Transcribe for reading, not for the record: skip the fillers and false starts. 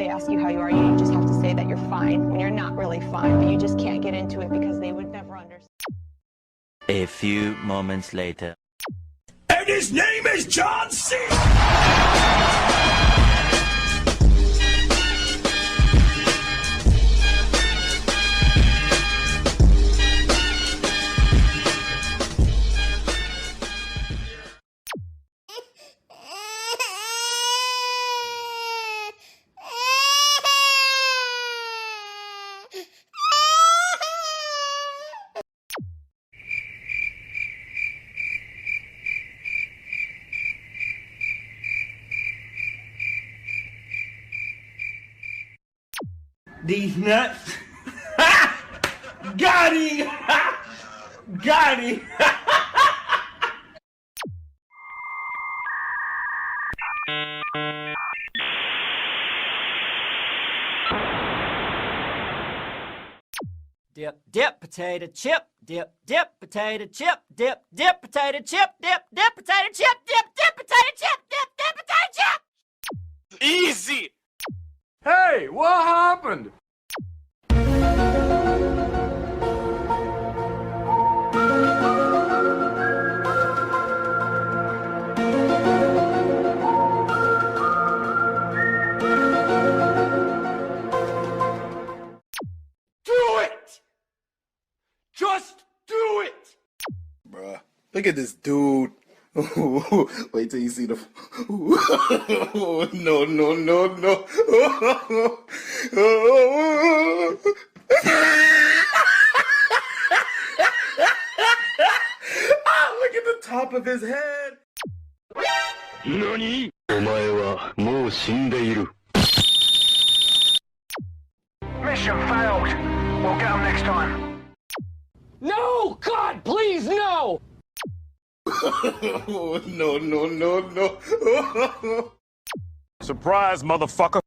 they ask you how you are, you just have to say that you're fine when you're not really fine, but you just can't get into it because they would never understand. A few moments later. And his name is John C. Deez Nuts. Got him! Got him! Dip, dip, potato chip. Dip, dip, potato chip. Dip, dip, potato chip. Dip, dip, potato chip. Dip, dip, potato chip. Dip, dip, potato chip. Easy! Hey, what happened? Do it! Just do it! Bruh, look at this dude. Wait till you see the. No, no, no, no. Look at the top of his head. NANI? お前はもう死んでいる。 Mission failed. We'll get him next time. No! God, please, no! No, no, no, no. Surprise, motherfucker.